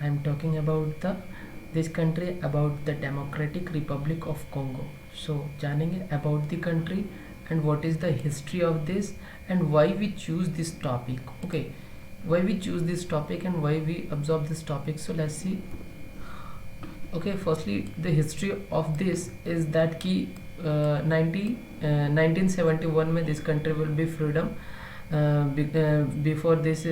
I'm talking about the this country, about the Democratic Republic of Congo. So जानेंगे about the country and what is the history of this and why we choose this topic. Okay, why we choose this topic and why we absorb this topic. So let's see. Okay, firstly the history of this is that कि 1971 में this country will be freedom. Before this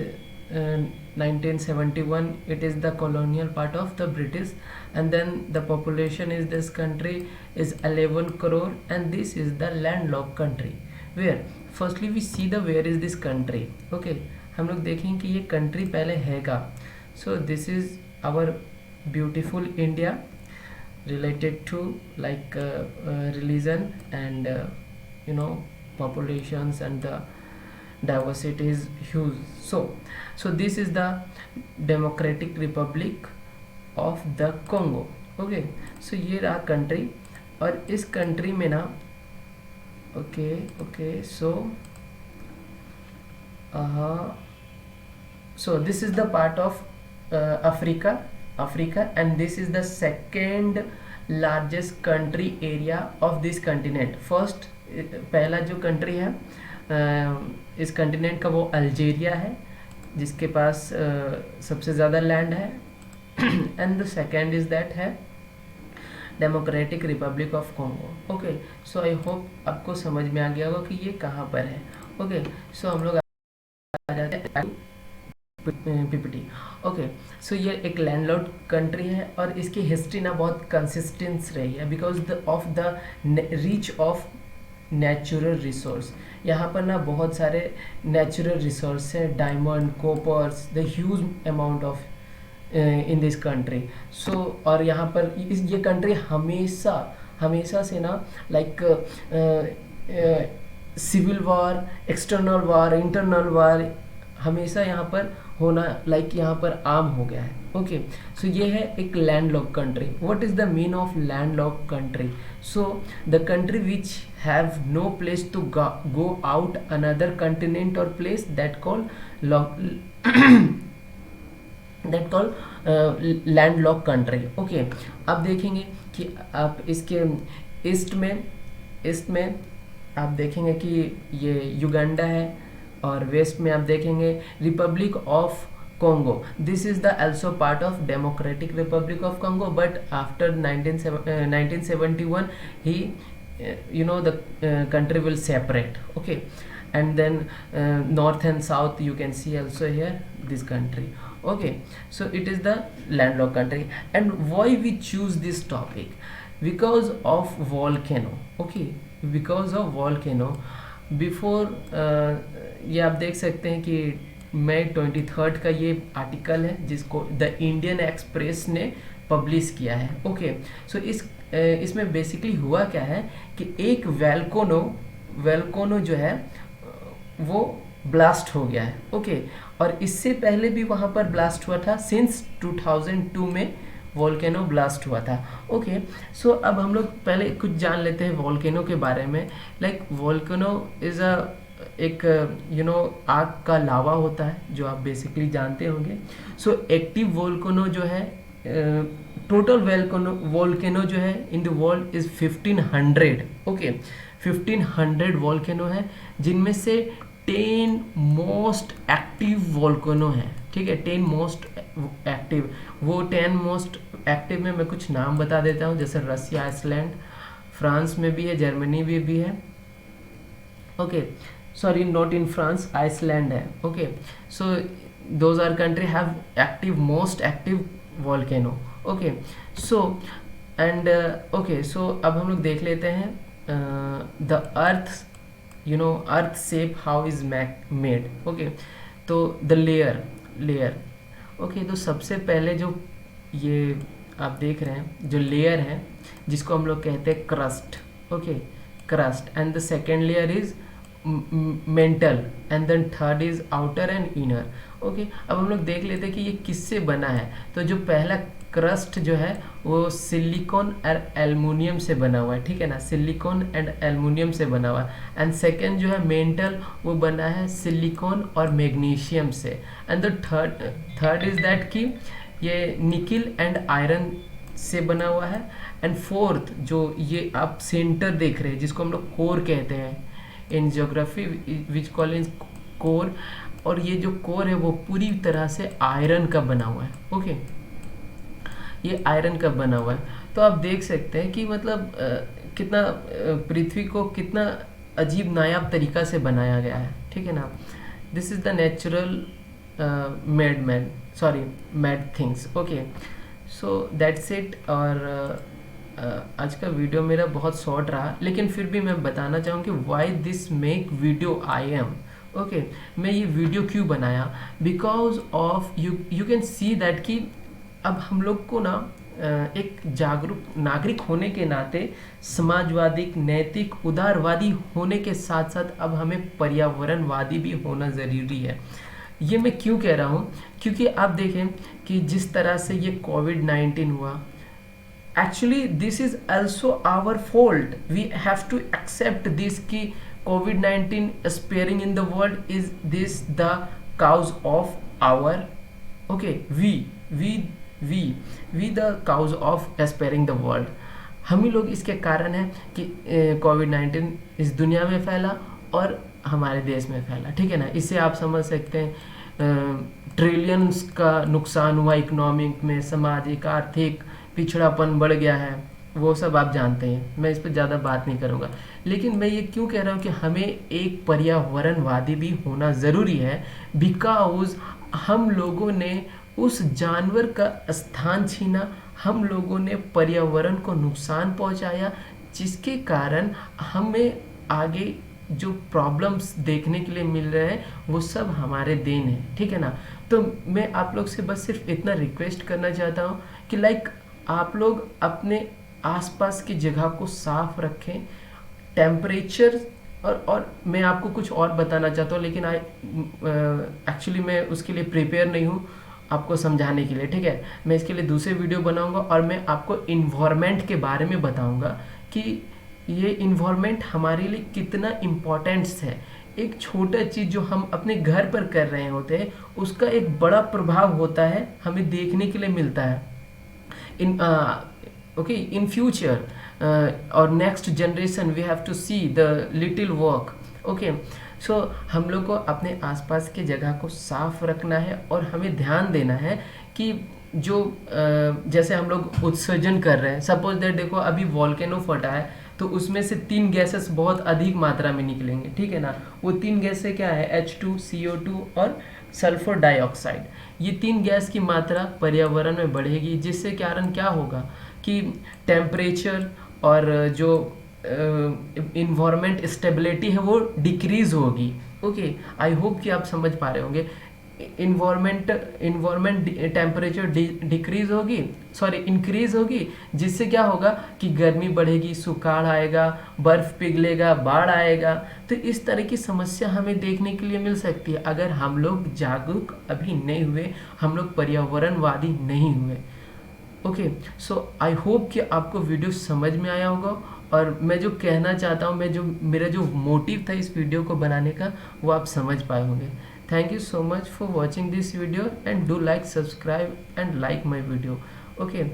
1971 it is the colonial part of the British, and then the population is this country is 11 crore, and this is the landlocked country. Where firstly we see the where is this country. Okay, हम लोग देखें कि ये country पहले हैगा. So this is our beautiful India, related to like religion and populations and the diversity is huge. So this is the Democratic Republic of the Congo. Okay, so ये रहा country, और इस कंट्री में ना okay so this is the part of Africa, and this is the second largest country area of this continent. First पहला जो country है इस कंटिनेंट का वो अल्जीरिया है, जिसके पास सबसे ज़्यादा लैंड है, and the second is that है democratic republic of Congo. Okay, so I hope आपको समझ में आ गया होगा कि ये कहाँ पर है. ओके, सो हम लोग आ जाते हैं पीपीटी. ओके, सो ये एक लैंडलॉर्ड कंट्री है और इसकी हिस्ट्री ना बहुत कंसिस्टेंस रही है because of the reach of natural resource. यहाँ पर ना बहुत सारे नेचुरल रिसोर्स हैं, diamond, coppers, the huge amount of in this country. So और यहाँ पर ये कंट्री हमेशा से ना like civil war, external war, internal war हमेशा यहाँ पर होना लाइक यहाँ पर आम हो गया है. ओके, सो ये है एक landlock country. What is the mean of landlock country? So the country which have no place to go out another continent और place that call landlock country. Okay, आप देखेंगे कि आप इसके ईस्ट में आप देखेंगे कि ये युगांडा है, और वेस्ट में आप देखेंगे Republic of Congo. This is the also part of Democratic Republic of Congo, but after 1971 the country will separate. Okay, and then north and south you can see also here this country. Okay, so it is the landlocked country. And why we choose this topic? Because of volcano. Okay, because of volcano. Before ये आप देख सकते हैं कि मई 23 का ये article है जिसको द इंडियन एक्सप्रेस ने पब्लिश किया है. ओके, सो इसमें बेसिकली हुआ क्या है कि एक वेल्कोनो जो है वो ब्लास्ट हो गया है. ओके, और इससे पहले भी वहाँ पर ब्लास्ट हुआ था. सिंस 2002 में वोल्केनो ब्लास्ट हुआ था. ओके, सो अब हम लोग पहले कुछ जान लेते हैं वोल्केनो के बारे में. लाइक वोल्केनो इज़ एक आग का लावा होता है जो आप बेसिकली जानते होंगे. सो एक्टिव वोल्केनो जो है, टोटल वोल्केनो जो है in the world is 1500. Okay, 1500 volcano है, जिनमें से 10 मोस्ट एक्टिव वोल्केनो है. ठीक है, 10 मोस्ट एक्टिव. वो 10 मोस्ट एक्टिव में मैं कुछ नाम बता देता हूँ, जैसे रसिया, आइसलैंड, फ्रांस में भी है, जर्मनी में भी है. Okay, sorry, not in France, Iceland है. Okay, so those are country have most active volcano. Okay, so and okay, so अब हम लोग देख लेते हैं the earth shape how is made. Okay, तो the layer. Okay, तो सबसे पहले जो ये आप देख रहे हैं जो लेयर है जिसको हम लोग कहते हैं crust. Okay, crust, and the second layer is mantle, and then third is outer and inner. Okay, अब हम लोग देख लेते हैं कि ये किससे बना है. तो जो पहला क्रस्ट जो है वो सिलिकॉन और एल्युमिनियम से बना हुआ है. ठीक है ना, सिलिकॉन एंड एल्युमिनियम से बना हुआ है. एंड सेकेंड जो है मेंटल, वो बना है सिलिकॉन और मैग्नीशियम से. And the third is that कि ये निकिल एंड आयरन से बना हुआ है। एंड फोर्थ जो ये आप सेंटर देख रहे हैं जिसको हम लोग कोर कहते हैं in geography which call in core, और ये जो कोर है वो पूरी तरह से आयरन का बना हुआ है। ओके, ये आयरन का बना हुआ है। तो आप देख सकते हैं कि मतलब कितना पृथ्वी को कितना अजीब नायाब तरीका से बनाया गया है, ठीक है ना। This is the natural made man, sorry made things. Okay, so that's it. और आज का वीडियो मेरा बहुत शॉर्ट रहा, लेकिन फिर भी मैं बताना चाहूँ कि why this make video I am. Okay, मैं ये वीडियो क्यों बनाया, because of you can see that कि अब हम लोग को ना एक जागरूक नागरिक होने के नाते समाजवादी, नैतिक, उदारवादी होने के साथ साथ अब हमें पर्यावरणवादी भी होना ज़रूरी है। ये मैं क्यों कह रहा हूँ, क्योंकि आप देखें कि जिस तरह से ये कोविड-19 हुआ, actually this is also our fault. We have to accept this कि COVID-19 appearing in the world is this the cause of our, okay, we the cause of appearing the world. हम ही लोग इसके कारण हैं कि कोविड-19 इस दुनिया में फैला और हमारे देश में फैला, ठीक है ना। इससे आप समझ सकते हैं ट्रिलियंस का नुकसान हुआ इकोनॉमिक में, सामाजिक, आर्थिक पिछड़ापन बढ़ गया है, वो सब आप जानते हैं, मैं इस पर ज़्यादा बात नहीं करूँगा। लेकिन मैं ये क्यों कह रहा हूँ कि हमें एक पर्यावरणवादी भी होना ज़रूरी है, बिकॉज हम लोगों ने उस जानवर का स्थान छीना, हम लोगों ने पर्यावरण को नुकसान पहुँचाया, जिसके कारण हमें आगे जो प्रॉब्लम्स देखने के लिए मिल रहे हैं वो सब हमारे देन है, ठीक है ना। तो मैं आप लोग से बस सिर्फ इतना रिक्वेस्ट करना चाहता हूँ कि लाइक आप लोग अपने आसपास की जगह को साफ रखें, टेम्परेचर और मैं आपको कुछ और बताना चाहता हूँ, लेकिन एक्चुअली मैं उसके लिए प्रिपेयर नहीं हूँ आपको समझाने के लिए, ठीक है। मैं इसके लिए दूसरे वीडियो बनाऊंगा और मैं आपको इन्वायरमेंट के बारे में बताऊंगा कि ये इन्वायरमेंट हमारे लिए कितना इम्पोर्टेंट्स है। एक छोटा चीज़ जो हम अपने घर पर कर रहे होते हैं उसका एक बड़ा प्रभाव होता है, हमें देखने के लिए मिलता है in future or next generation we have to see the little work. okay, so हम लोग को अपने आसपास के जगह को साफ रखना है और हमें ध्यान देना है कि जो जैसे हम लोग उत्सर्जन कर रहे हैं, सपोज दैट देखो अभी वॉल्केनो फटा है तो उसमें से 3 गैसेस बहुत अधिक मात्रा में निकलेंगे, ठीक है ना। वो 3 गैसें क्या है, H2, CO2 और सल्फर डाइऑक्साइड। ये 3 गैस की मात्रा पर्यावरण में बढ़ेगी, जिससे कारण क्या होगा कि टेम्परेचर और जो इन्वायरमेंट स्टेबिलिटी है वो डिक्रीज होगी। ओके, आई होप कि आप समझ पा रहे होंगे। इन्वायरमेंट टेम्परेचर डिक्रीज होगी, सॉरी इंक्रीज होगी, जिससे क्या होगा कि गर्मी बढ़ेगी, सुखाड़ आएगा, बर्फ पिघलेगा, बाढ़ आएगा। तो इस तरह की समस्या हमें देखने के लिए मिल सकती है अगर हम लोग जागरूक अभी नहीं हुए, हम लोग पर्यावरणवादी नहीं हुए। ओके, सो आई होप कि आपको वीडियो समझ में आया होगा और मैं जो कहना चाहता हूँ, मेरा जो मोटिव था इस वीडियो को बनाने का वो आप समझ पाए होंगे। Thank you so much for watching this video and do like, subscribe and like my video. Okay,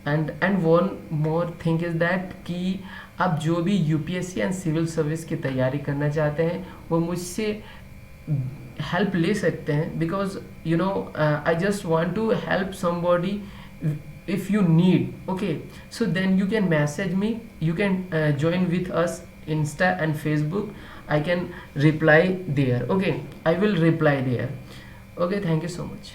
and one more thing is that कि आप जो भी UPSC एंड सिविल सर्विस की तैयारी करना चाहते हैं वो मुझसे हेल्प ले सकते हैं, because you know I just want to help somebody if you need. Okay, so then you can message me, you can join with us Insta and Facebook. I can reply there. Okay, I will reply there. Okay, thank you so much.